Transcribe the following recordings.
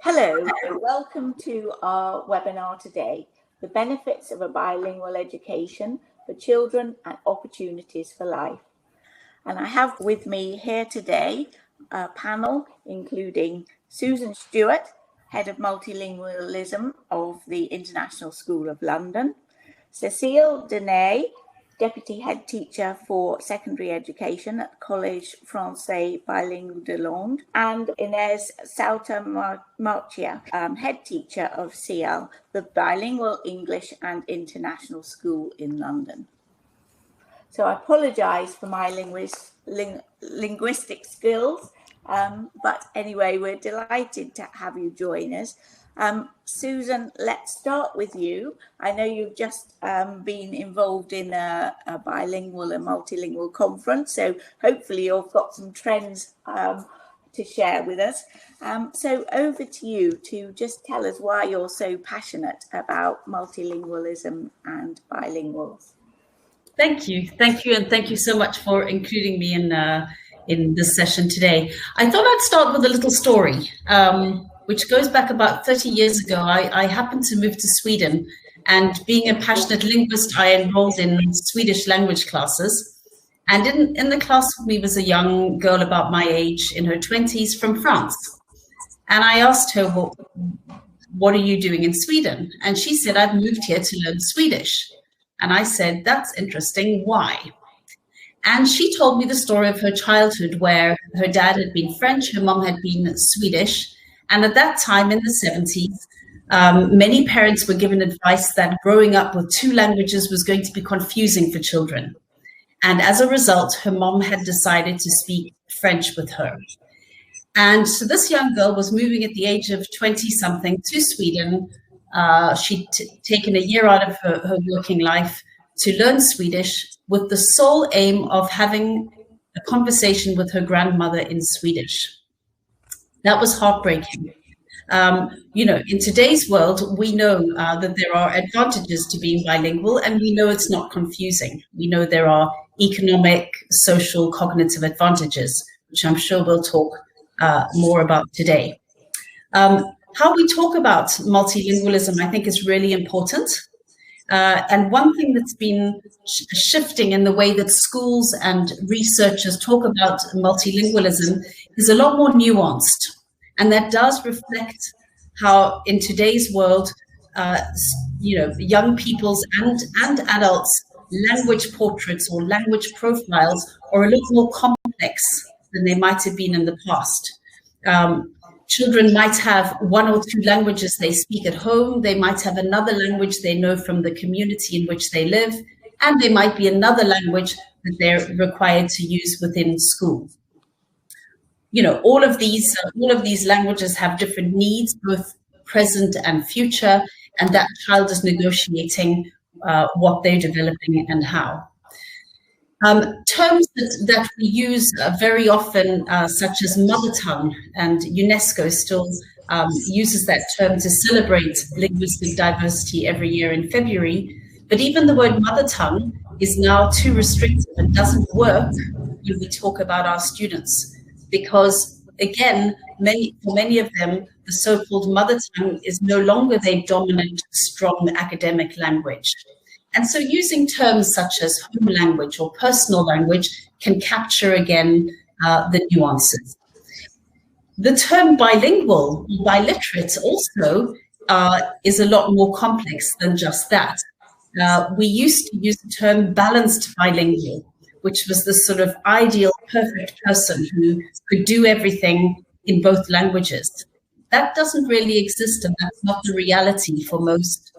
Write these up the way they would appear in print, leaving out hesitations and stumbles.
Hello, welcome to our webinar today, The Benefits of a Bilingual Education for Children and Opportunities for Life. And I have with me here today a panel including Susan Stewart, Head of Multilingualism of the International School of London, Cécile Denay, Deputy Head Teacher for Secondary Education at Collège Français Bilingue de Londres, and Inés Sauter-Marchia, Head Teacher of CL, the Bilingual English and International School in London. So I apologise for my linguistic skills, but anyway, we're delighted to have you join us. Susan, let's start with you. I know you've just been involved in a bilingual and multilingual conference, so hopefully you've got some trends to share with us. So over to you to just tell us why you're so passionate about multilingualism and bilinguals. Thank you, and thank you so much for including me in this session today. I thought I'd start with a little story. Which goes back about 30 years ago. I happened to move to Sweden, and being a passionate linguist, I enrolled in Swedish language classes. And in the class with me was a young girl about my age, in her 20s, from France. And I asked her, well, what are you doing in Sweden? And she said, I've moved here to learn Swedish. And I said, that's interesting, why? And she told me the story of her childhood, where her dad had been French, her mom had been Swedish. And at that time in the 70s, many parents were given advice that growing up with two languages was going to be confusing for children. And as a result, her mom had decided to speak French with her. And so this young girl was moving at the age of 20-something to Sweden. She'd taken a year out of her working life to learn Swedish with the sole aim of having a conversation with her grandmother in Swedish. That was heartbreaking. In today's world, we know that there are advantages to being bilingual, and we know it's not confusing. We know there are economic, social, cognitive advantages, which I'm sure we'll talk more about today. How we talk about multilingualism, I think, is really important. And one thing that's been shifting in the way that schools and researchers talk about multilingualism is a lot more nuanced. And that does reflect how in today's world, young people's and adults' language portraits or language profiles are a little more complex than they might have been in the past. Children might have one or two languages they speak at home. They might have another language they know from the community in which they live, and there might be another language that they're required to use within school. All of these languages have different needs, both present and future, and that child is negotiating what they're developing and how. Terms that we use very often, such as mother tongue, and UNESCO still uses that term to celebrate linguistic diversity every year in February. But even the word mother tongue is now too restrictive and doesn't work when we talk about our students. Because again, for many of them, the so-called mother tongue is no longer their dominant, strong academic language. And so using terms such as home language or personal language can capture again the nuances. The term bilingual, biliterate also is a lot more complex than just that. We used to use the term balanced bilingual, which was the sort of ideal, perfect person who could do everything in both languages. That doesn't really exist, and that's not the reality for most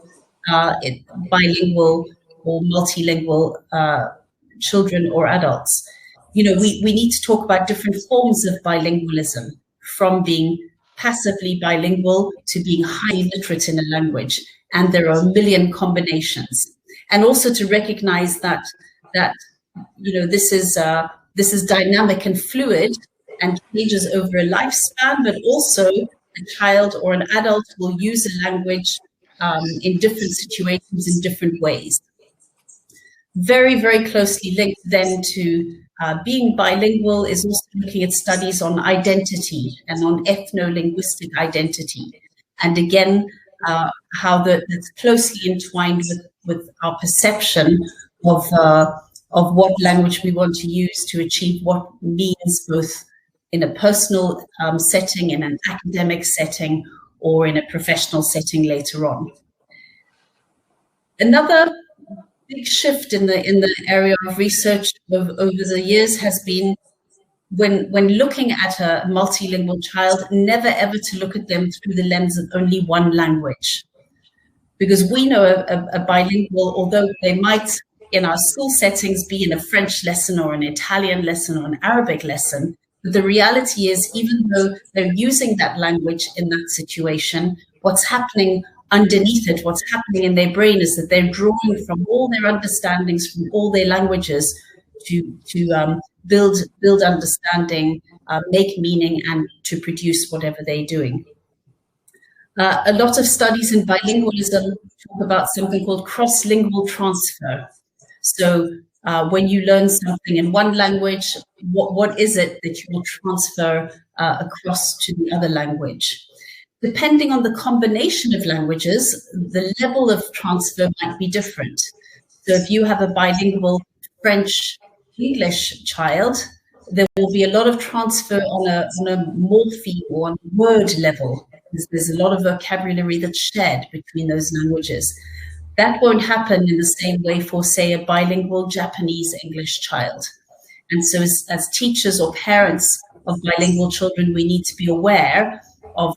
bilingual or multilingual children or adults. We need to talk about different forms of bilingualism, from being passively bilingual to being highly literate in a language, and there are a million combinations. And also to recognize that this is dynamic and fluid and changes over a lifespan, but also a child or an adult will use a language in different situations in different ways. Very, very closely linked then to being bilingual is also looking at studies on identity and on ethnolinguistic identity. And again, how that's closely entwined with our perception of what language we want to use to achieve what means, both in a personal setting, in an academic setting, or in a professional setting later on. Another big shift in the area of research over the years has been when looking at a multilingual child, never ever to look at them through the lens of only one language. Because we know a bilingual, although they might in our school settings be in a French lesson or an Italian lesson or an Arabic lesson, but the reality is, even though they're using that language in that situation, what's happening underneath it, what's happening in their brain is that they're drawing from all their understandings, from all their languages to build understanding, make meaning, and to produce whatever they're doing. A lot of studies in bilingualism talk about something called crosslingual transfer. So when you learn something in one language, what is it that you will transfer across to the other language? Depending on the combination of languages, the level of transfer might be different. So if you have a bilingual French-English child, there will be a lot of transfer on a morpheme or on word level. There's a lot of vocabulary that's shared between those languages. That won't happen in the same way for, say, a bilingual Japanese-English child. And so as teachers or parents of bilingual children, we need to be aware of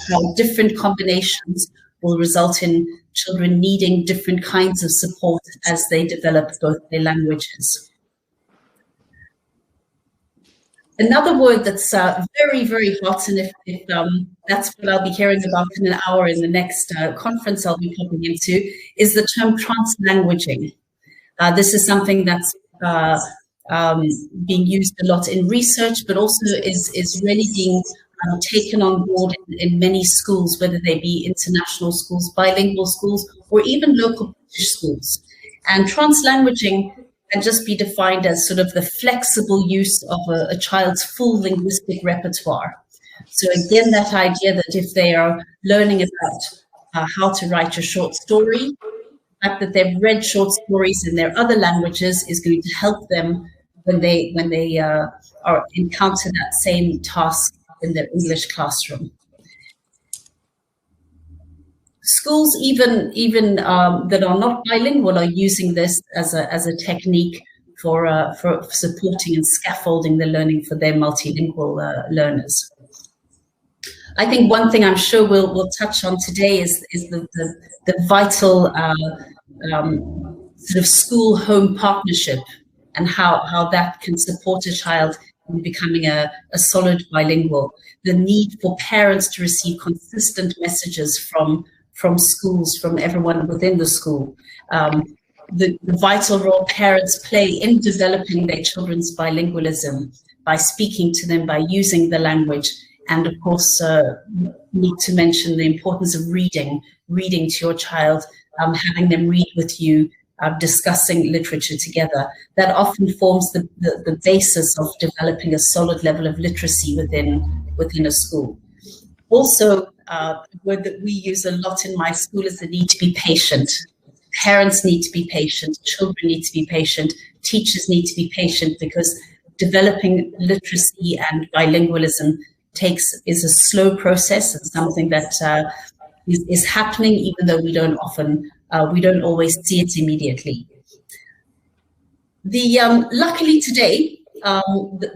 how different combinations will result in children needing different kinds of support as they develop both their languages. Another word that's very, very hot, and if that's what I'll be hearing about in an hour in the next conference I'll be popping into, is the term translanguaging. This is something that's being used a lot in research, but also is really being taken on board in many schools, whether they be international schools, bilingual schools, or even local British schools. And translanguaging can just be defined as sort of the flexible use of a child's full linguistic repertoire. So again, that idea that if they are learning about how to write a short story, the fact that they've read short stories in their other languages is going to help them when they encounter that same task in their English classroom. Schools, even that are not bilingual, are using this as a technique for supporting and scaffolding the learning for their multilingual learners. I think one thing I'm sure we'll touch on today is the vital sort of school-home partnership and how that can support a child in becoming a solid bilingual. The need for parents to receive consistent messages from schools, from everyone within the school. The vital role parents play in developing their children's bilingualism by speaking to them, by using the language, and of course, need to mention the importance of reading to your child, having them read with you, discussing literature together. That often forms the basis of developing a solid level of literacy within a school. Also, a word that we use a lot in my school is the need to be patient. Parents need to be patient, children need to be patient, teachers need to be patient, because developing literacy and bilingualism is a slow process and something that is happening, even though we don't always see it immediately. Luckily today,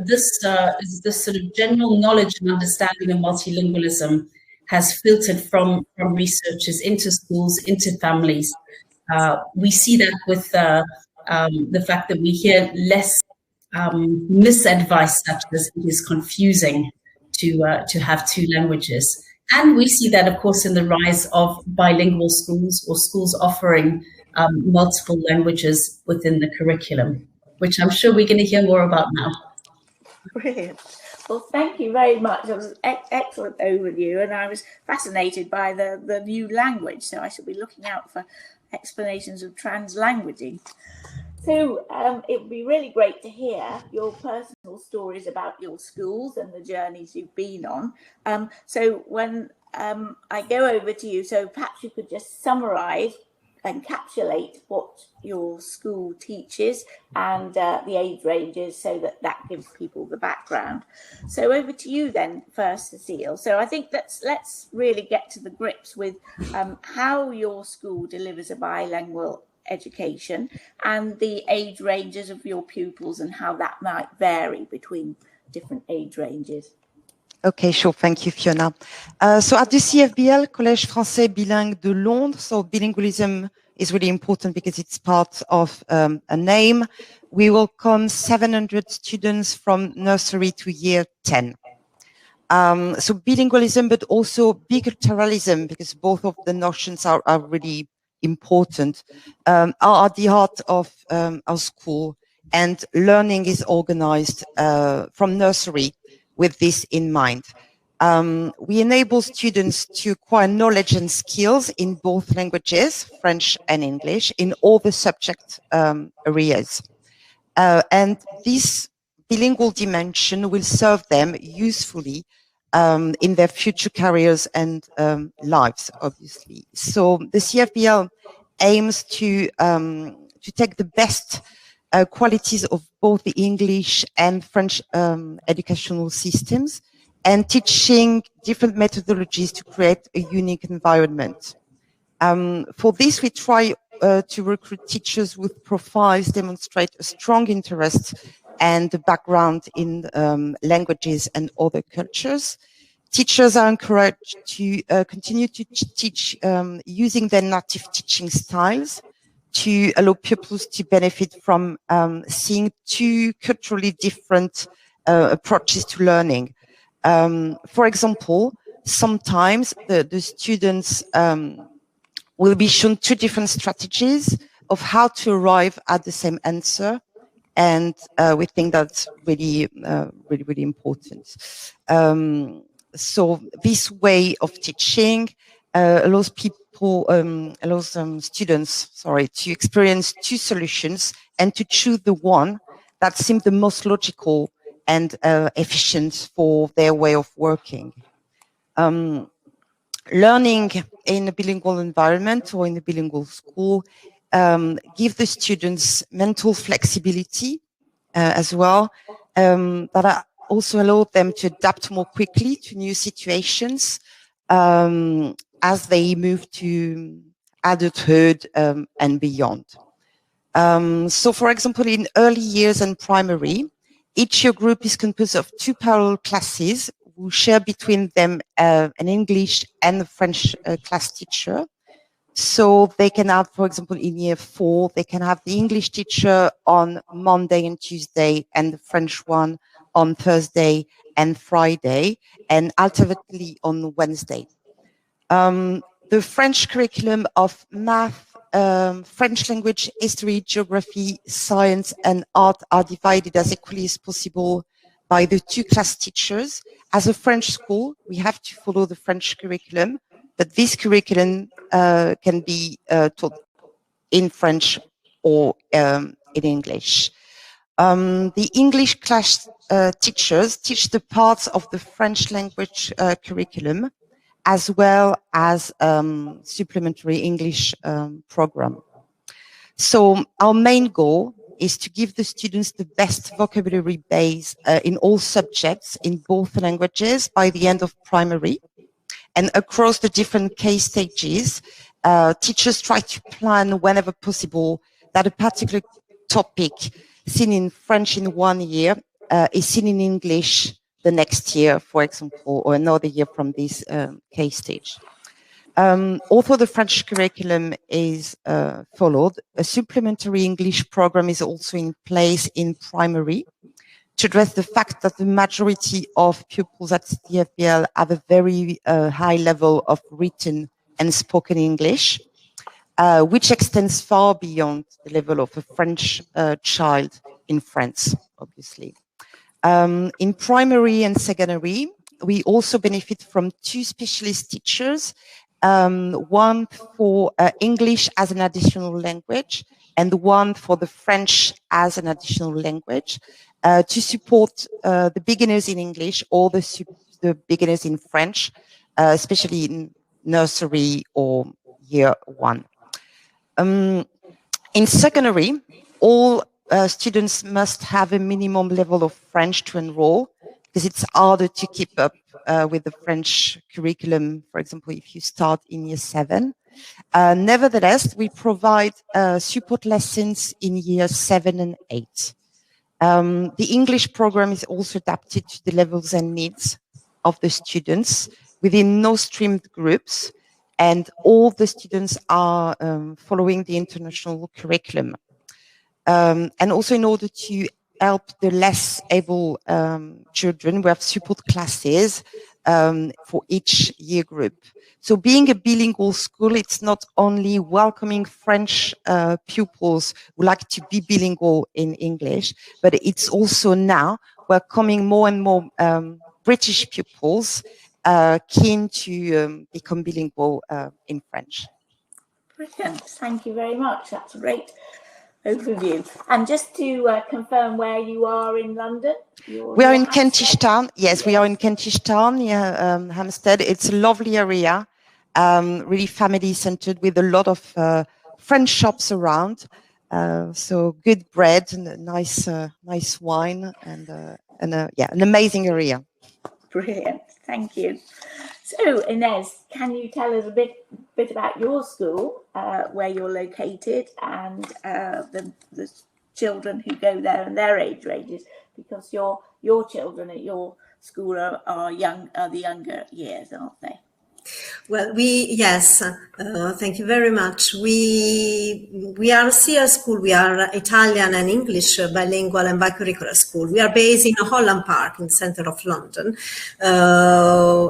this sort of general knowledge and understanding of multilingualism has filtered from researchers into schools, into families. We see that with the fact that we hear less misadvice, such as it is confusing to have two languages. And we see that, of course, in the rise of bilingual schools or schools offering multiple languages within the curriculum, which I'm sure we're going to hear more about now. Brilliant. Well, thank you very much. It was an excellent overview, and I was fascinated by the new language, so I shall be looking out for explanations of translanguaging. So it would be really great to hear your personal stories about your schools and the journeys you've been on. So when I go over to you, so perhaps you could just summarise, encapsulate what your school teaches and the age ranges, so that gives people the background. So over to you then first, Cecile. So I think let's really get to the grips with how your school delivers a bilingual education and the age ranges of your pupils and how that might vary between different age ranges. Okay, sure. Thank you, Fiona. So at the CFBL, Collège Français Bilingue de Londres, so bilingualism is really important because it's part of a name. We welcome 700 students from nursery to year 10. So bilingualism, but also biculturalism, because both of the notions are really important, are at the heart of our school, and learning is organized from nursery with this in mind. We enable students to acquire knowledge and skills in both languages, French and English, in all the subject areas. And this bilingual dimension will serve them usefully in their future careers and lives, obviously. So the CFBL aims to take the best qualities of both the English and French educational systems and teaching different methodologies to create a unique environment. For this, we try to recruit teachers with profiles demonstrate a strong interest and a background in languages and other cultures. Teachers are encouraged to continue to teach using their native teaching styles to allow pupils to benefit from seeing two culturally different approaches to learning. For example, sometimes the students will be shown two different strategies of how to arrive at the same answer. And we think that's really important. So this way of teaching allows students, to experience two solutions and to choose the one that seems the most logical and efficient for their way of working. Learning in a bilingual environment or in a bilingual school give the students mental flexibility as well, that also allow them to adapt more quickly to new situations as they move to adulthood and beyond. So, for example, in early years and primary, each year group is composed of two parallel classes who share between them an English and a French class teacher. So they can have, for example, in year 4, they can have the English teacher on Monday and Tuesday and the French one on Thursday and Friday, and alternately on Wednesday. The French curriculum of math, French language, history, geography, science, and art are divided as equally as possible by the two class teachers. As a French school, we have to follow the French curriculum, but this curriculum can be taught in French or in English. The English class teachers teach the parts of the French language curriculum as well as supplementary English program. So our main goal is to give the students the best vocabulary base in all subjects in both languages by the end of primary. And across the different case stages, teachers try to plan whenever possible that a particular topic seen in French in 1 year is seen in English the next year, for example, or another year from this case stage. Although the French curriculum is followed, a supplementary English program is also in place in primary to address the fact that the majority of pupils at CFBL have a very high level of written and spoken English, which extends far beyond the level of a French child in France, obviously. In primary and secondary, we also benefit from two specialist teachers one for English as an additional language, and one for the French as an additional language, to support the beginners in English or the beginners in French, especially in nursery or year 1. In secondary, all students must have a minimum level of French to enroll, because it's harder to keep up with the French curriculum, for example, if you start in year 7. Nevertheless, we provide support lessons in year 7 and 8. The English program is also adapted to the levels and needs of the students within no streamed groups, and all the students are following the international curriculum. And also, in order to help the less able children, we have support classes for each year group. So being a bilingual school, it's not only welcoming French pupils who like to be bilingual in English, but it's also now welcoming more and more British pupils keen to become bilingual in French. Brilliant. Thank you very much. That's a great overview. And just to confirm where you are in London? We are in Kentish Town. Yes, we are in Kentish Town, Hampstead. It's a lovely area, really family-centered, with a lot of French shops around. So good bread and nice wine, and an amazing area. Brilliant. Thank you. So, Inez, can you tell us a bit about your school, where you're located, and the children who go there and their age ranges? Because your children at your school are the younger years, aren't they? Well, thank you very much. We are a CR school. We are Italian and English bilingual and bicurricular school. We are based in Holland Park in the center of London.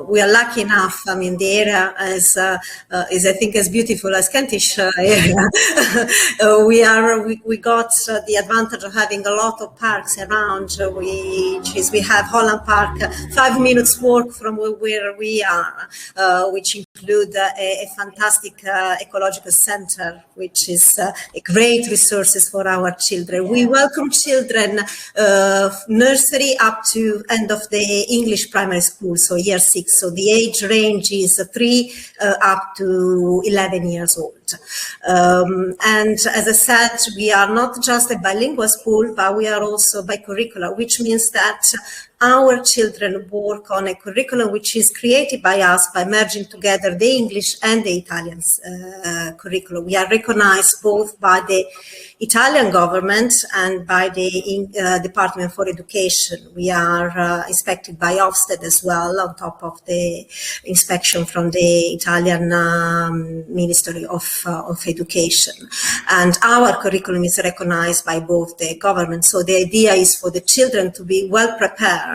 We are lucky enough. I mean, the area is I think as beautiful as Kentish area. We got the advantage of having a lot of parks around. We have Holland Park, 5 minutes walk from where we are, which include a fantastic ecological center, which is a great resources for our children. We welcome children nursery up to end of the English primary school, so year 6. So the age range is 3 up to 11 years old. And as I said, we are not just a bilingual school, but we are also bicurricular, which means that our children work on a curriculum which is created by us by merging together the English and the Italian curriculum. We are recognized both by the Italian government and by the Department for Education. We are inspected by Ofsted as well, on top of the inspection from the Italian Ministry of Education. And our curriculum is recognized by both the government. So the idea is for the children to be well prepared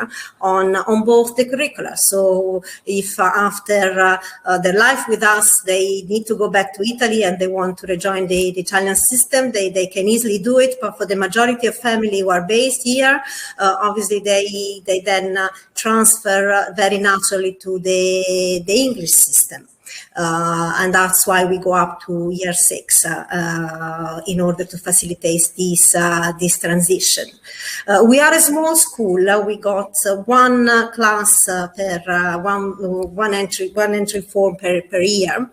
on both the curricula. So if after their life with us, they need to go back to Italy and they want to rejoin the Italian system, they can easily do it. But for the majority of family who are based here, obviously they then transfer very naturally to the English system. And that's why we go up to year 6 in order to facilitate this transition. We are a small school. We got one class per one entry form per year.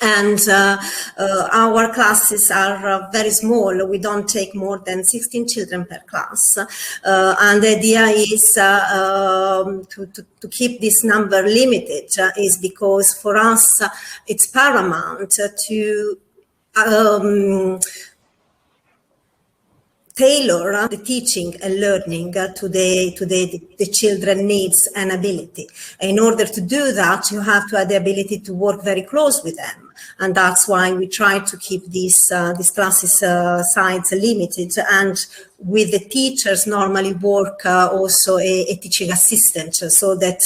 And our classes are very small. We don't take more than 16 children per class. And the idea is to keep this number limited, is because for us it's paramount to tailor the teaching and learning to the children's needs and ability. In order to do that, you have to have the ability to work very close with them. And that's why we try to keep these classes size limited. And with the teachers normally work also a teaching assistant, so that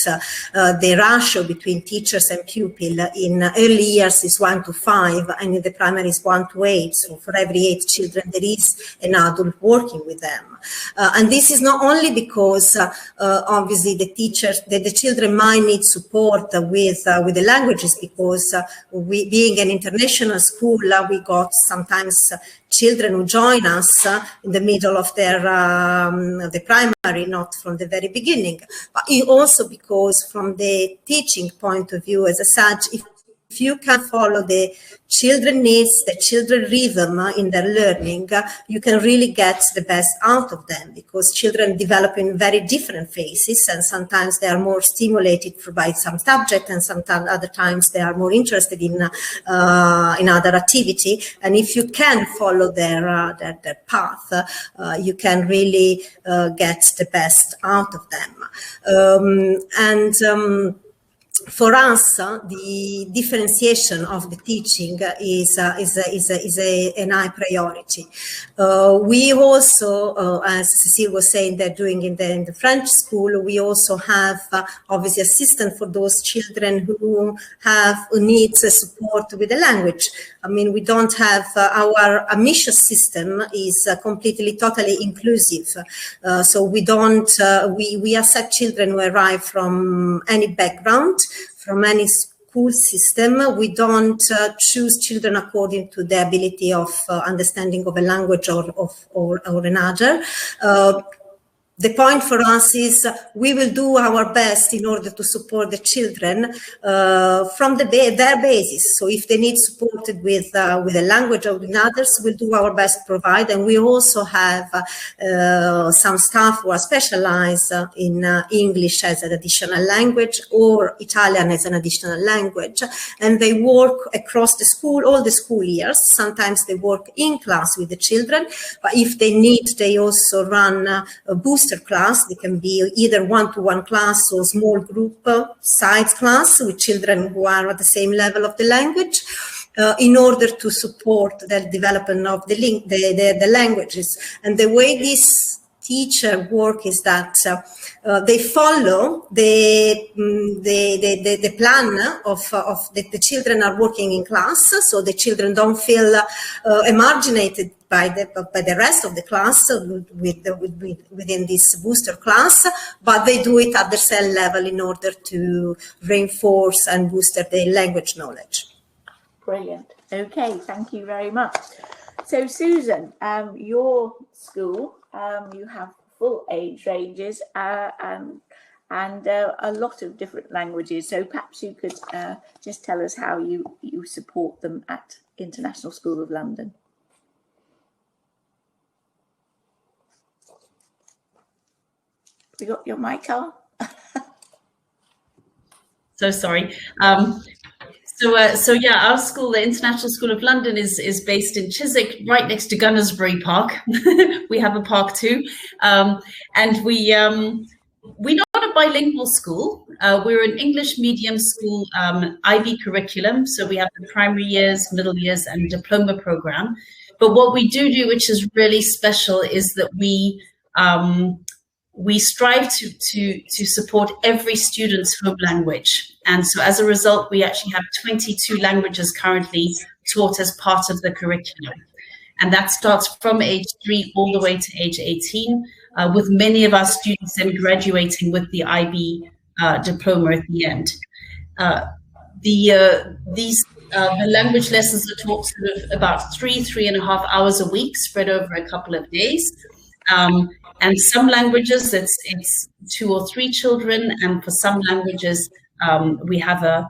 the ratio between teachers and pupil in early years is 1 to 5, and in the primary is 1 to 8. So for every 8 children, there is an adult working with them. And this is not only because obviously the children might need support with the languages, because we, being an international school, we got sometimes children who join us in the middle of their the primary, not from the very beginning, but also because from the teaching point of view, as such, if you can follow the children needs, the children rhythm in their learning, you can really get the best out of them, because children develop in very different phases, and sometimes they are more stimulated by some subject, and sometimes other times they are more interested in other activity. And if you can follow their path, you can really get the best out of them. For us, the differentiation of the teaching is an high priority. We also, as Cécile was saying, they're doing in the French school, we also have obviously assistance for those children who need support with the language. I mean, we don't have our ambitious system is totally inclusive. So we don't we accept children who arrive from any background, from any school system. We don't choose children according to the ability of understanding of a language or another. The point for us is we will do our best in order to support the children from their basis. So if they need supported with a language or with others, we'll do our best to provide. And we also have some staff who are specialized in English as an additional language or Italian as an additional language. And they work across the school, all the school years. Sometimes they work in class with the children, but if they need, they also run a booster class. They can be either one-to-one class or small group size class with children who are at the same level of the language, in order to support the development of the languages. And the way this teacher work is that they follow the plan of the children are working in class, so the children don't feel emarginated by the rest of the class within this booster class, but they do it at the cell level in order to reinforce and boost their language knowledge. Brilliant. Okay, thank you very much. So Susan, your school, you have full age ranges and a lot of different languages. So perhaps you could just tell us how you support them at International School of London. You got your mic on? So sorry. So yeah, our school, the International School of London, is based in Chiswick, right next to Gunnersbury Park. We have a park too, and we're not a bilingual school. We're an English medium school, IB curriculum. So we have the primary years, middle years, and diploma program. But what we do, which is really special, is that we strive to support every student's home language. And so as a result, we actually have 22 languages currently taught as part of the curriculum. And that starts from age 3 all the way to age 18, with many of our students then graduating with the IB diploma at the end. The language lessons are taught sort of about 3.5 hours a week, spread over a couple of days. And some languages, it's 2 or 3 children, and for some languages, we have a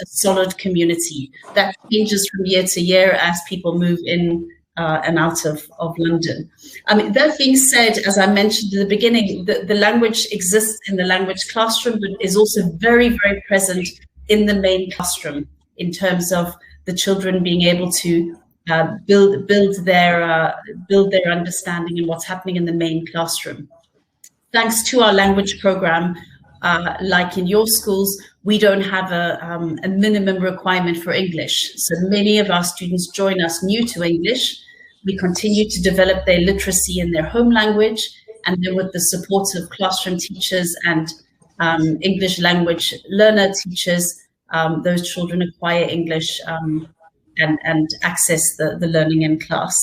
solid community. That changes from year to year as people move in and out of London. I mean, that being said, as I mentioned in the beginning, the language exists in the language classroom, but is also very, very present in the main classroom in terms of the children being able to build their understanding and what's happening in the main classroom. Thanks to our language program, like in your schools, we don't have a minimum requirement for English. So many of our students join us new to English, We continue to develop their literacy in their home language, and then with the support of classroom teachers and English language learner teachers, those children acquire English and access the learning in class.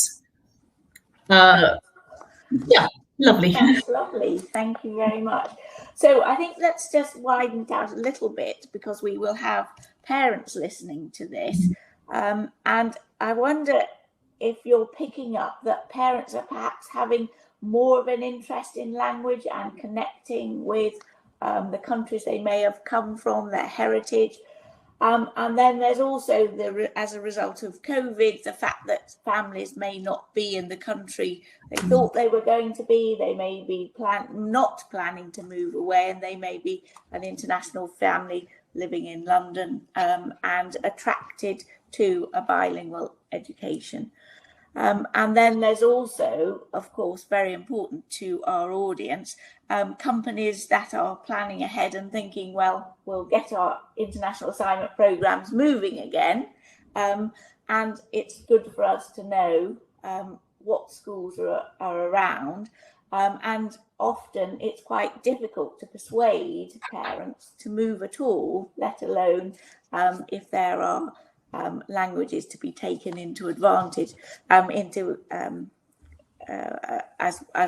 Yeah, lovely. That's lovely. Thank you very much. So I think let's just widen it out a little bit, because we will have parents listening to this. And I wonder if you're picking up that parents are perhaps having more of an interest in language and connecting with the countries they may have come from, their heritage. And then there's also, as a result of COVID, the fact that families may not be in the country they thought they were going to be. They may be not planning to move away, and they may be an international family living in London and attracted to a bilingual education. And then there's also, of course, very important to our audience, companies that are planning ahead and thinking, well, we'll get our international assignment programs moving again. And it's good for us to know what schools are around. And often it's quite difficult to persuade parents to move at all, let alone if there are languages to be taken into advantage as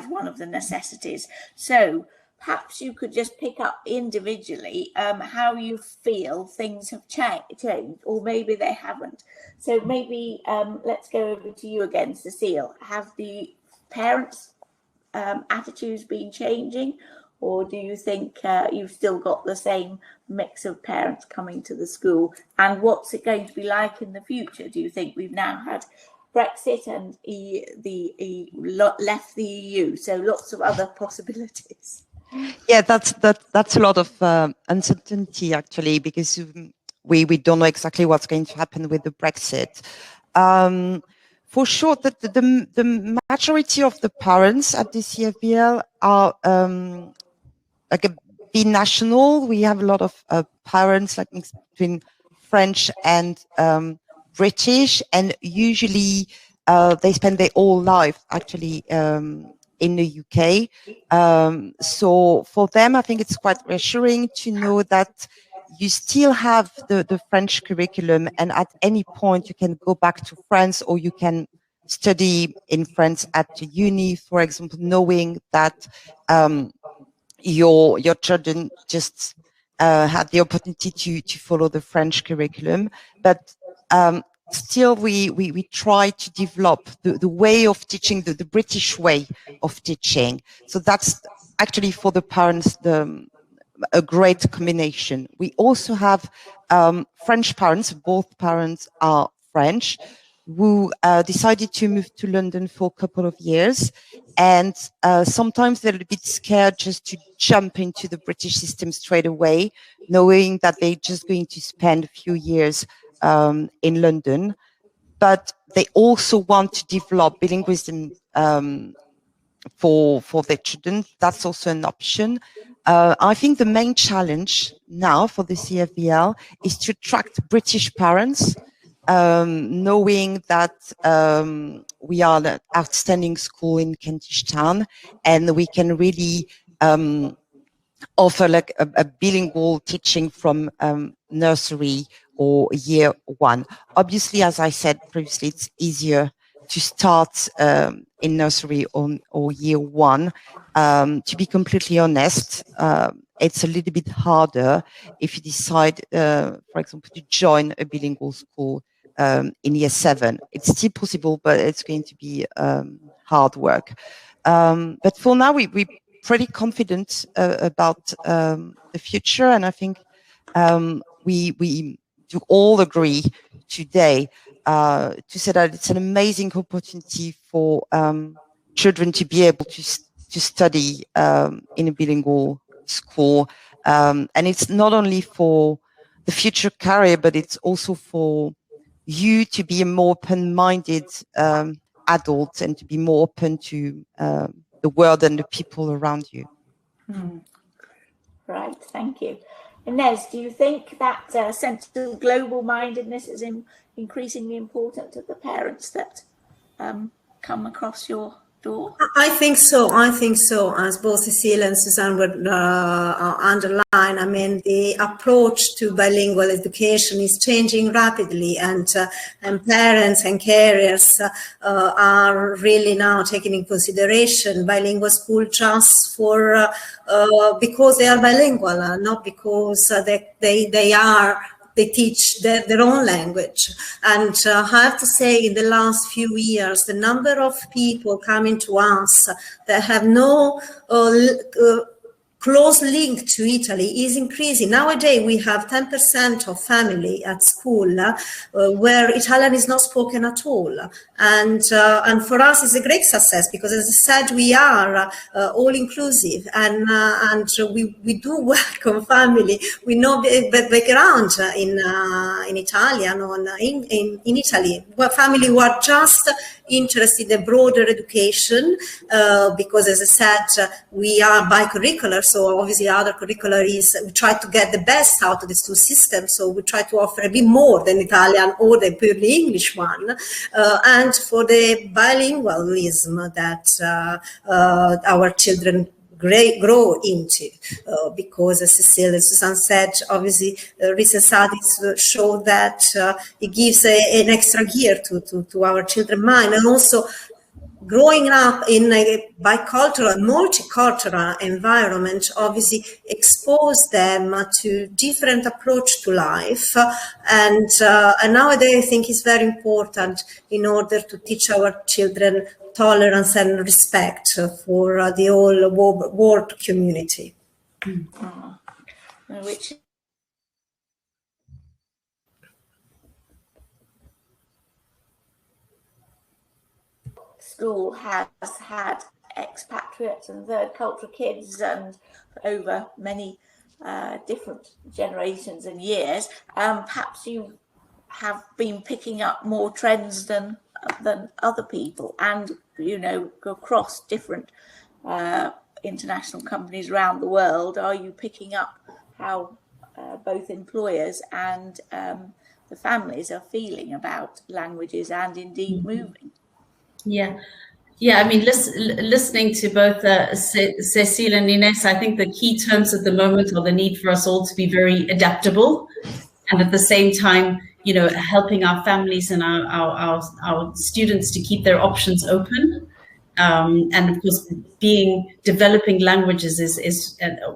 one of the necessities. So perhaps you could just pick up individually how you feel things have changed, or maybe they haven't. So maybe let's go over to you again, Cecile. Have the parents' attitudes been changing, or do you think you've still got the same mix of parents coming to the school? And what's it going to be like in the future? Do you think we've now had Brexit and left the EU, so lots of other possibilities? Yeah, that's a lot of uncertainty, actually, because we don't know exactly what's going to happen with the Brexit. For sure, that the majority of the parents at the CFBL are like a binational. We have a lot of parents like mixed between French and British, and usually they spend their whole life actually in the UK. So for them, I think it's quite reassuring to know that you still have the French curriculum, and at any point you can go back to France, or you can study in France at the uni, for example, knowing that your children just had the opportunity to follow the French curriculum. But still we try to develop the way of teaching, the British way of teaching. So that's actually for the parents a great combination. We also have French parents, both parents are French, who decided to move to London for a couple of years. And sometimes they're a bit scared just to jump into the British system straight away, knowing that they're just going to spend a few years in London. But they also want to develop bilingualism for their children. That's also an option. I think the main challenge now for the CFBL is to attract British parents, knowing that we are an outstanding school in Kentish Town, and we can really offer like a bilingual teaching from nursery or year one. Obviously, as I said previously, it's easier to start in nursery or year one. To be completely honest, it's a little bit harder if you decide, for example, to join a bilingual school in year 7. It's still possible, but it's going to be hard work. But for now, we're pretty confident about the future, and I think we do all agree today to say that it's an amazing opportunity for children to be able to study in a bilingual school, and it's not only for the future career, but it's also for you to be a more open-minded adult and to be more open to the world and the people around you. Right, thank you. Inez, do you think that sense of global mindedness is increasingly important to the parents that come across your door? I think so. I think so. As both Cecilia and Suzanne would underline, I mean, the approach to bilingual education is changing rapidly, and parents and carers are really now taking in consideration bilingual school just for because they are bilingual, not because they teach their own language. And I have to say, in the last few years, the number of people coming to us that have no close link to Italy is increasing. Nowadays, we have 10% of family at school where Italian is not spoken at all. And for us, it's a great success because, as I said, we are all inclusive, and we do welcome family with no background in Italian or in Italy. Well, family who are just interested in broader education because, as I said, we are bicurricular. So obviously other curricular is, we try to get the best out of these two systems. So we try to offer a bit more than Italian or the purely English one. And for the bilingualism that our children grow into, because as Cecilia and Susan said, obviously recent studies show that it gives an extra gear to our children's mind, and also growing up in a bicultural, multicultural environment obviously expose them to different approach to life, and nowadays I think it's very important in order to teach our children tolerance and respect for the whole world community. Which school has had expatriates and third culture kids and over many different generations and years. Perhaps you have been picking up more trends than other people, and across different international companies around the world. Are you picking up how both employers and the families are feeling about languages and indeed moving? Yeah. I mean, listening to both Cecile and Ines, I think the key terms at the moment are the need for us all to be very adaptable, and at the same time, helping our families and our students to keep their options open. And of course, developing languages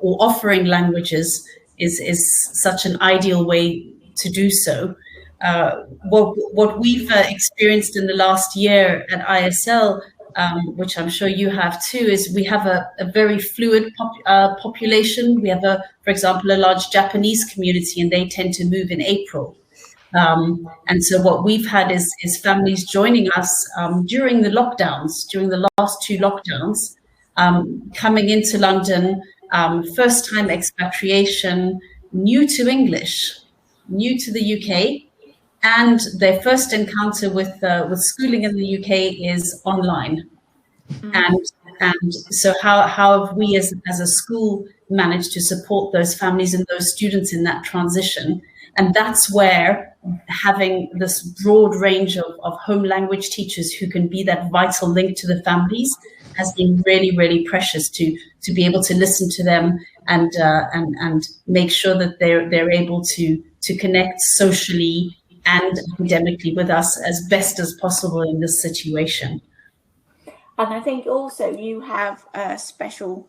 or offering languages is such an ideal way to do so. What we've experienced in the last year at ISL, which I'm sure you have too, is we have a very fluid population. We have, for example, a large Japanese community, and they tend to move in April. And so what we've had is families joining us during the last two lockdowns, coming into London, first-time expatriation, new to English, new to the UK, and their first encounter with schooling in the UK is online. And so how have we as a school managed to support those families and those students in that transition? And that's where having this broad range of home language teachers who can be that vital link to the families has been really, really precious to be able to listen to them and make sure that they're able to connect socially and academically with us as best as possible in this situation. And I think also you have a special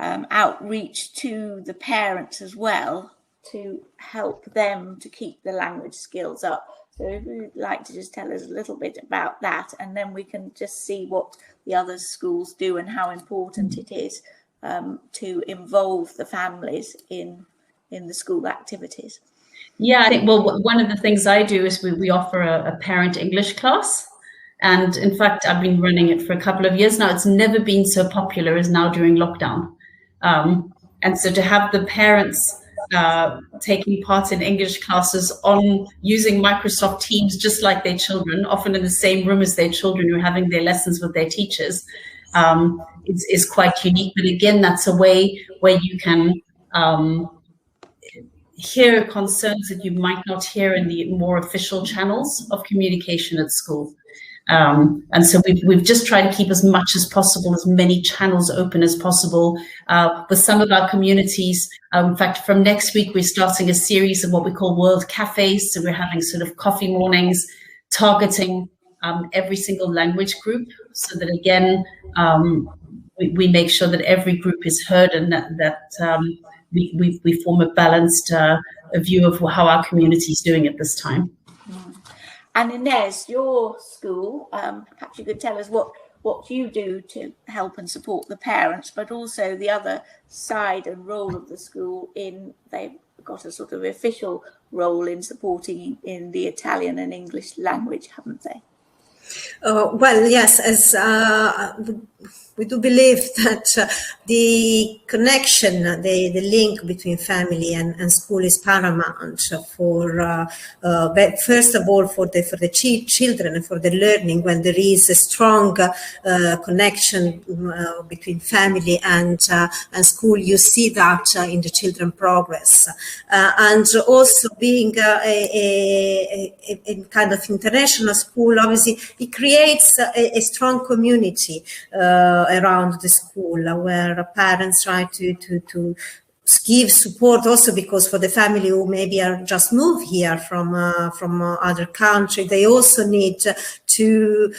outreach to the parents as well, to help them to keep the language skills up. So if you'd like to just tell us a little bit about that, and then we can just see what the other schools do and how important it is to involve the families in the school activities. Yeah, I think, well, one of the things I do is we offer a parent English class. And in fact, I've been running it for a couple of years now. It's never been so popular as now during lockdown. And so to have the parents taking part in English classes on using Microsoft Teams, just like their children, often in the same room as their children who are having their lessons with their teachers, is quite unique. But again, that's a way where you can hear concerns that you might not hear in the more official channels of communication at school. And so we've just tried to keep as much as possible, as many channels open as possible with some of our communities. In fact, from next week, we're starting a series of what we call World Cafes. So we're having sort of coffee mornings targeting every single language group, so that again, we make sure that every group is heard, and that we form a balanced view of how our community is doing at this time. And Inez, your school, perhaps you could tell us what you do to help and support the parents, but also the other side and role of the school they've got a sort of official role in supporting in the Italian and English language, haven't they? Well, yes, as we do believe that the connection, the link between family and school is paramount for, first of all, for the children and for the learning. When there is a strong connection between family and school, you see that in the children progress. And also being a kind of international school, obviously, it creates a strong community around the school where parents try to give support, also because for the family who maybe are just moved here from other country, they also need to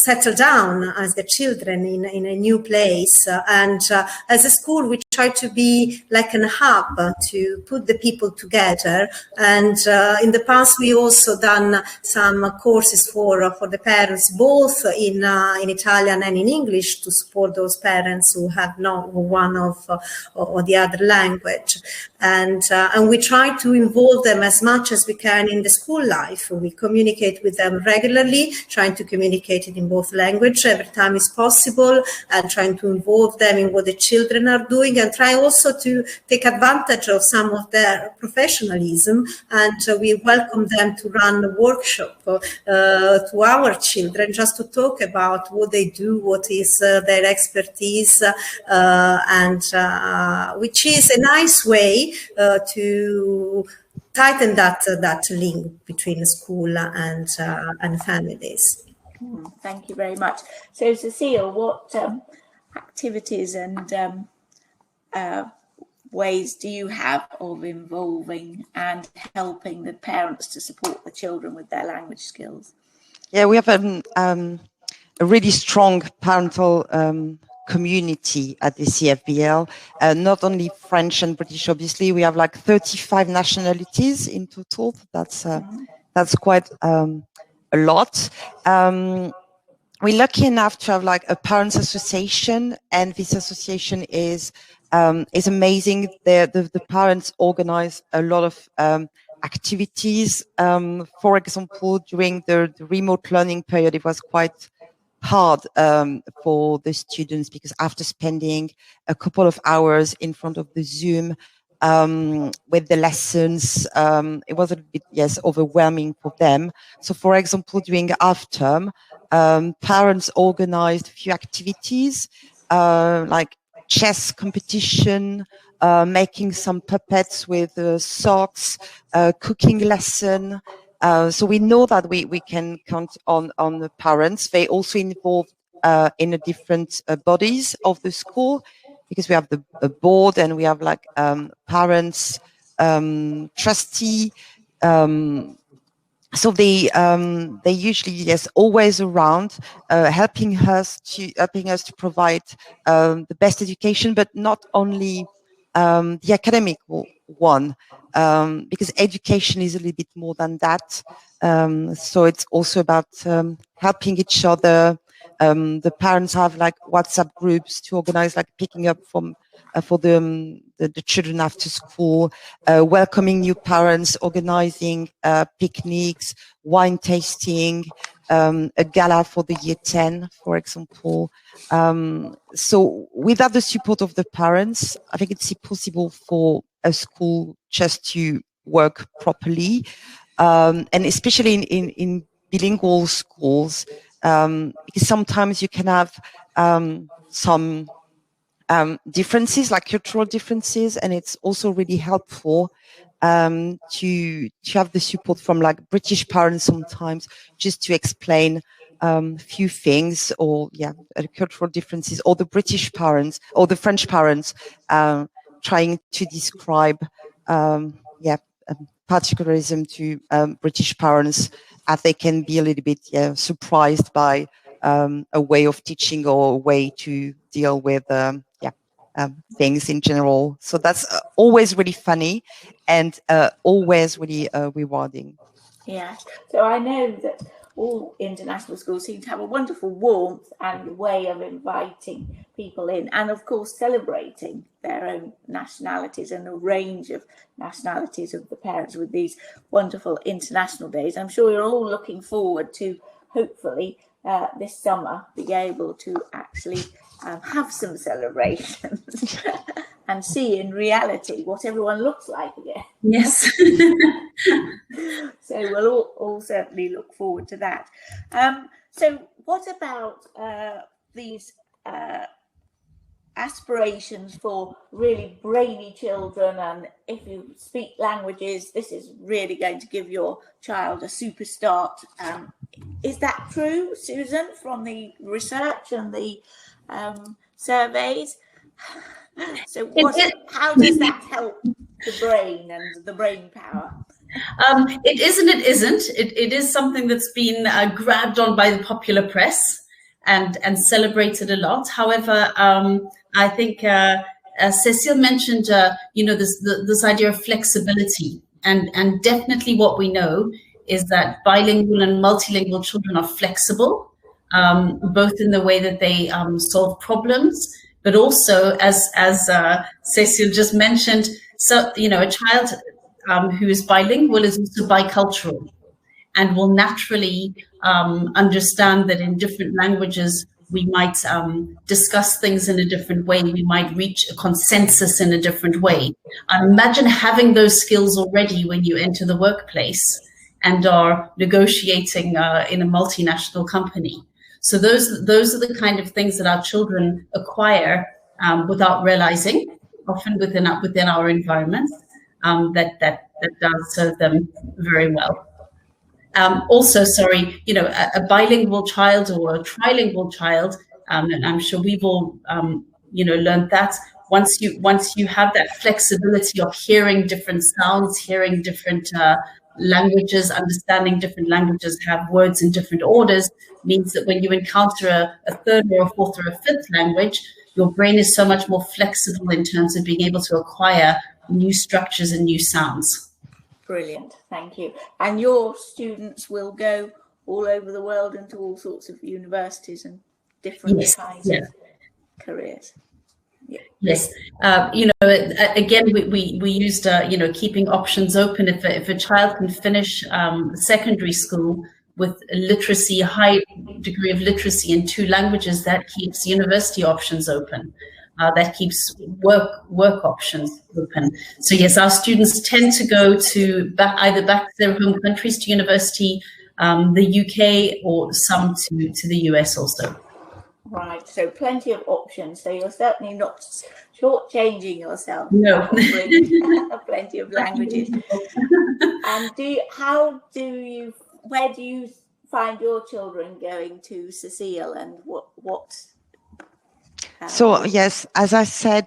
settle down as the children in a new place. And as a school, we try to be like a hub to put the people together. And in the past, we also done some courses for the parents, both in Italian and in English, to support those parents who have not one or the other language. And we try to involve them as much as we can in the school life. We communicate with them regularly, trying to communicate it in both languages every time is possible, and trying to involve them in what the children are doing, and try also to take advantage of some of their professionalism. And we welcome them to run a workshop to our children, just to talk about what they do, what is their expertise, and which is a nice way to tighten that link between school and families. Thank you very much. So, Cecile, what activities and ways do you have of involving and helping the parents to support the children with their language skills? Yeah, we have a really strong parental community at the CFBL, not only French and British, obviously. We have like 35 nationalities in total. That's quite a lot. We're lucky enough to have like a parents association, and this association is amazing. The parents organize a lot of activities. For example, during the remote learning period, it was quite hard for the students, because after spending a couple of hours in front of the Zoom with the lessons, it was a bit, overwhelming for them. So, for example, during half term, parents organized a few activities like chess competition, making some puppets with socks, cooking lesson. So we know that we can count on the parents. They also involved in the different bodies of the school, because we have the board, and we have like parents, trustee. So they usually always around, helping us to provide the best education, but not only the academic one, because education is a little bit more than that. So it's also about helping each other. The parents have like WhatsApp groups to organize like picking up from for the children after school, welcoming new parents, organizing picnics, wine tasting, a gala for the year 10, for example. So without the support of the parents, I think it's impossible for a school just to work properly. And especially in bilingual schools, because sometimes you can have some differences, like cultural differences, and it's also really helpful to have the support from like British parents sometimes, just to explain few things, or cultural differences, or the British parents or the French parents trying to describe particularism to British parents, as they can be a little bit surprised by a way of teaching or a way to deal with things in general. So that's always really funny and always really rewarding. Yeah, so I know that all international schools seem to have a wonderful warmth and way of inviting people in, and of course celebrating their own nationalities and a range of nationalities of the parents with these wonderful international days. I'm sure you're all looking forward to hopefully this summer be able to actually have some celebrations and see in reality what everyone looks like again. Yes. So we'll all certainly look forward to that. So what about these aspirations for really brainy children? And if you speak languages, this is really going to give your child a super start. Is that true, Susan, from the research and the surveys? So how does that help the brain and the brain power? It is and it isn't. It is something that's been grabbed on by the popular press and celebrated a lot. However, I think Cecile mentioned, this idea of flexibility, and definitely what we know is that bilingual and multilingual children are flexible, both in the way that they solve problems, but also, as Cecile just mentioned, so a child who is bilingual is also bicultural, and will naturally understand that in different languages we might discuss things in a different way. We might reach a consensus in a different way. Imagine having those skills already when you enter the workplace and are negotiating in a multinational company. So those are the kind of things that our children acquire without realizing, often within our environments, that does serve them very well. Also, a bilingual child or a trilingual child, and I'm sure we've all learned that once you have that flexibility of hearing different sounds, hearing different languages, understanding different languages have words in different orders, means that when you encounter a third or a fourth or a fifth language, your brain is so much more flexible in terms of being able to acquire new structures and new sounds. Brilliant, thank you. And your students will go all over the world into all sorts of universities and different kinds of careers. Yeah. Yes, again, we used keeping options open. If a child can finish secondary school with a high degree of literacy in 2 languages, that keeps university options open. That keeps work options open. So yes, our students tend to go either back to their home countries to university, the UK, or some to the US also. Right, so plenty of options. So you're certainly not shortchanging yourself. No. Plenty of languages. And where do you find your children going to, Cecile, and what? So yes, as I said,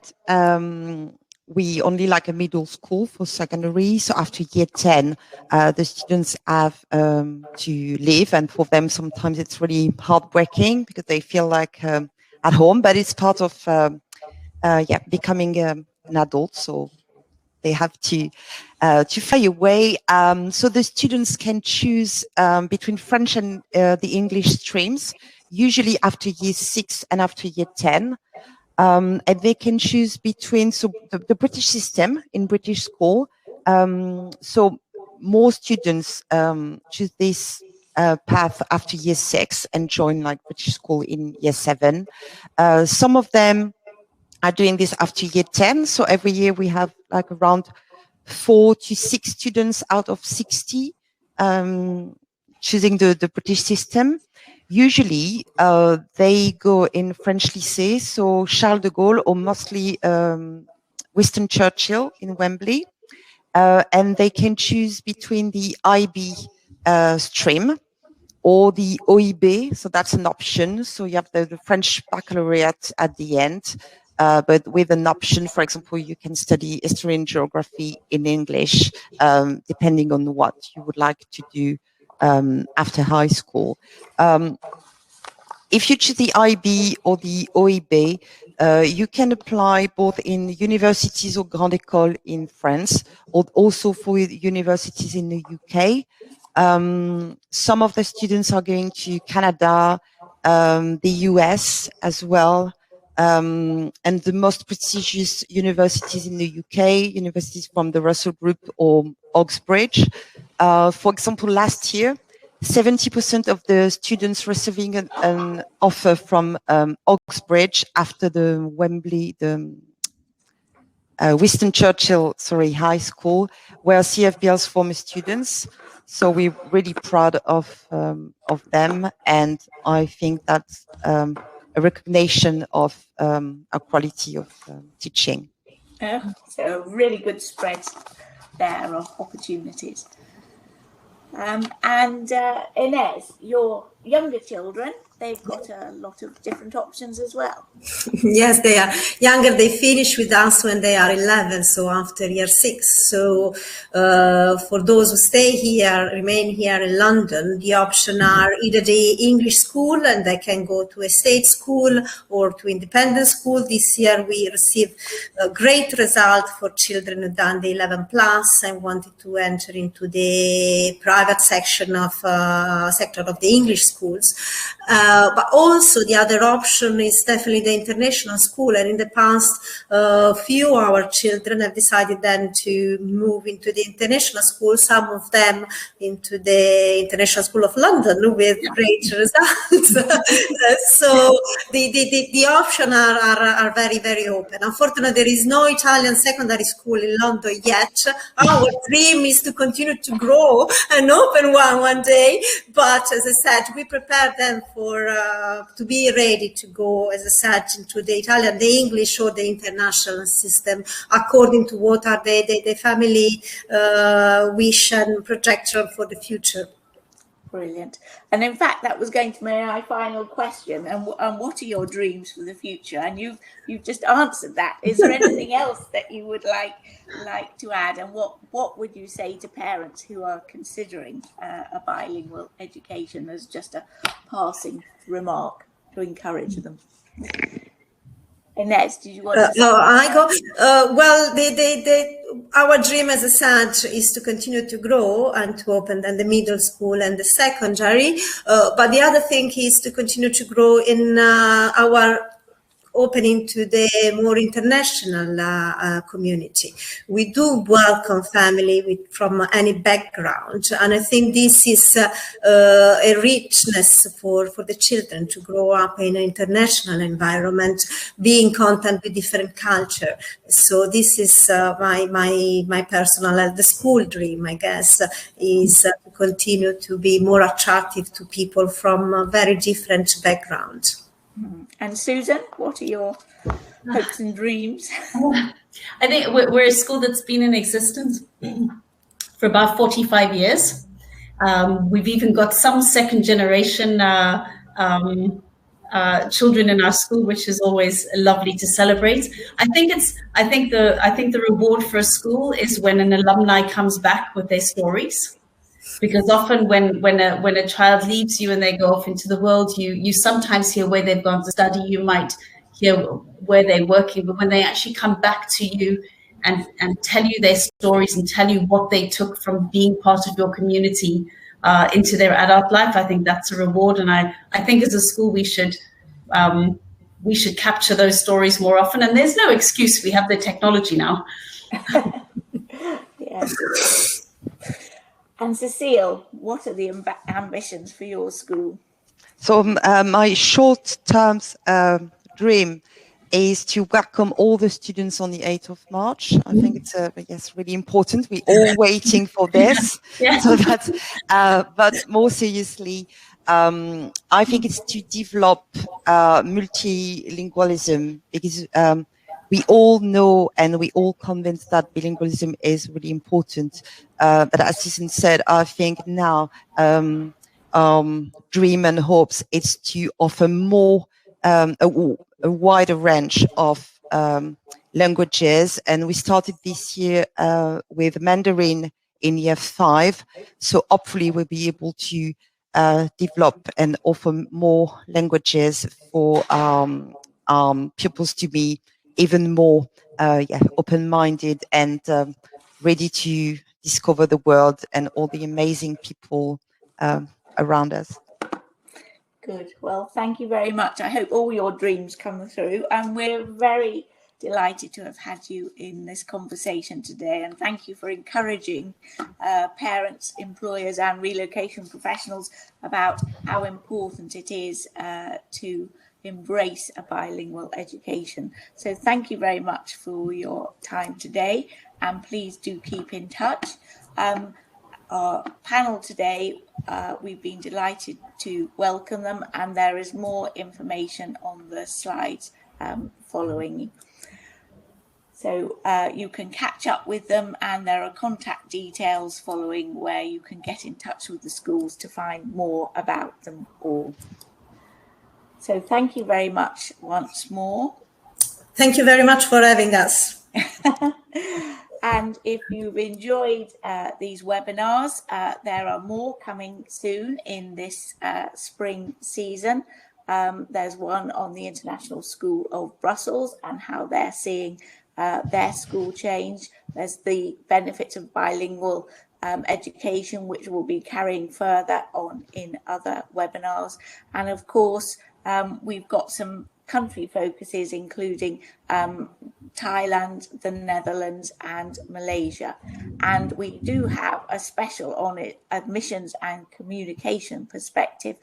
we only like a middle school for secondary. So after year 10, the students have to leave, and for them sometimes it's really heartbreaking because they feel like at home, but it's part of becoming an adult. So they have to fly away. So the students can choose between French and the English streams, usually after year 6 and after year 10. And they can choose between the British system in British school. So more students choose this path after year 6 and join like British school in year 7. Some of them are doing this after year 10. So every year we have like around 4 to 6 students out of 60 choosing the British system. Usually they go in French lycée, so Charles de Gaulle, or mostly Winston Churchill in Wembley. and they can choose between the IB stream or the OIB, so that's an option. So you have the French baccalaureate at the end, but with an option, for example, you can study history and geography in English, depending on what you would like to do after high school. If you choose the IB or the OIB, you can apply both in universities or Grande École in France, or also for universities in the UK. Some of the students are going to Canada, the US as well, and the most prestigious universities in the UK, universities from the Russell Group or Oxbridge. For example, last year, 70% of the students receiving an offer from Oxbridge after the Wembley, the Winston Churchill, High School, were CFBL's former students. So we're really proud of them, and I think that's a recognition of our quality of teaching. So a really good spread there of opportunities. And Inez, your younger children, they've got a lot of different options as well. Yes, they are younger. They finish with us when they are 11, so after year 6. So for those who stay here, remain here in London, the option are either the English school, and they can go to a state school or to independent school. This year we received a great result for children who done the 11 plus and wanted to enter into the private section of sector of the English schools. But also the other option is definitely the international school. And in the past, few of our children have decided then to move into the international school, some of them into the International School of London with great results. So the options are very, very open. Unfortunately, there is no Italian secondary school in London yet. Our dream is to continue to grow and open one day. But as I said, we prepare them for to be ready to go, as I said, into the Italian, the English, or the international system, according to what are the family wish and projection for the future. Brilliant. And in fact, that was going to be my final question. And what are your dreams for the future? And you've just answered that. Is there anything else that you would like to add? And what would you say to parents who are considering a bilingual education as just a passing remark to encourage them? Inez, did you want to say? No, I go. Well, our dream, as I said, is to continue to grow and to open then the middle school and the secondary. But the other thing is to continue to grow in our opening to the more international community. We do welcome family from any background, and I think this is a richness for the children to grow up in an international environment, be in contact with different culture. So this is my personal, the school dream, I guess, is to continue to be more attractive to people from very different backgrounds. And Susan, what are your hopes and dreams? I think we're a school that's been in existence for about 45 years. We've even got some second generation children in our school, which is always lovely to celebrate. I think the reward for a school is when an alumni comes back with their stories. Because often when a child leaves you and they go off into the world, you sometimes hear where they've gone to study, you might hear where they're working, but when they actually come back to you and tell you their stories and tell you what they took from being part of your community into their adult life, I think that's a reward. And I think as a school we should capture those stories more often. And there's no excuse, we have the technology now. Yes. And Cecile, what are the ambitions for your school? So my short-term dream is to welcome all the students on the 8th of March. I think it's really important. We're all waiting for this. So that's, but more seriously, I think it's to develop multilingualism, because we all know and we all convinced that bilingualism is really important. But as Susan said, I think now dream and hopes is to offer more, a wider range of languages. And we started this year with Mandarin in year 5. So hopefully we'll be able to develop and offer more languages for pupils to be even more open-minded and ready to discover the world and all the amazing people around us. Good. Well, thank you very much. I hope all your dreams come through, and we're very delighted to have had you in this conversation today, and thank you for encouraging parents, employers and relocation professionals about how important it is to embrace a bilingual education. So thank you very much for your time today, and please do keep in touch. Our panel today, we've been delighted to welcome them, and there is more information on the slides following. So you can catch up with them, and there are contact details following where you can get in touch with the schools to find more about them all. So thank you very much once more. Thank you very much for having us. And if you've enjoyed these webinars, there are more coming soon in this spring season. There's one on the International School of Brussels and how they're seeing their school change. There's the benefits of bilingual education, which we'll be carrying further on in other webinars. And of course, we've got some country focuses, including Thailand, the Netherlands and Malaysia. And we do have a special on it, admissions and communication perspective,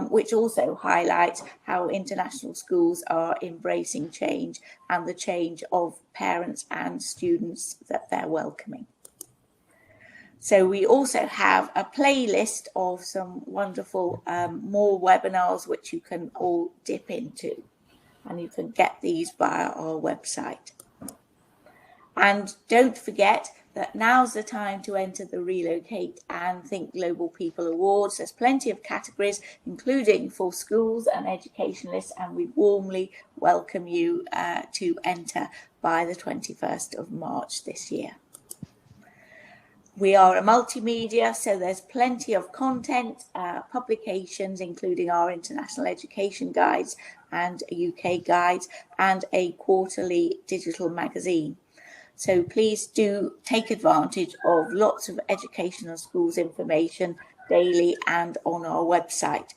which also highlights how international schools are embracing change and the change of parents and students that they're welcoming. So we also have a playlist of some wonderful more webinars which you can all dip into. And you can get these via our website. And don't forget that now's the time to enter the Relocate and Think Global People Awards. There's plenty of categories, including for schools and educationalists, and we warmly welcome you to enter by the 21st of March this year. We are a multimedia, so there's plenty of content, publications, including our international education guides and UK guides, and a quarterly digital magazine. So please do take advantage of lots of educational schools information daily and on our website.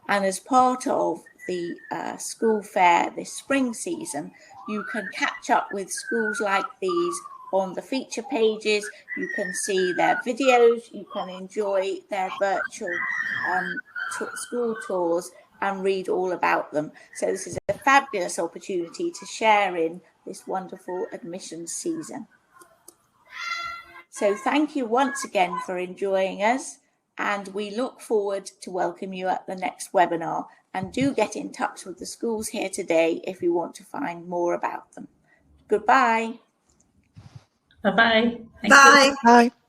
And as part of the school fair this spring season, you can catch up with schools like these on the feature pages. You can see their videos, you can enjoy their virtual school tours and read all about them. So this is a fabulous opportunity to share in this wonderful admissions season. So thank you once again for enjoying us, and we look forward to welcome you at the next webinar. And do get in touch with the schools here today if you want to find more about them. Goodbye. Bye-bye. Bye. Bye.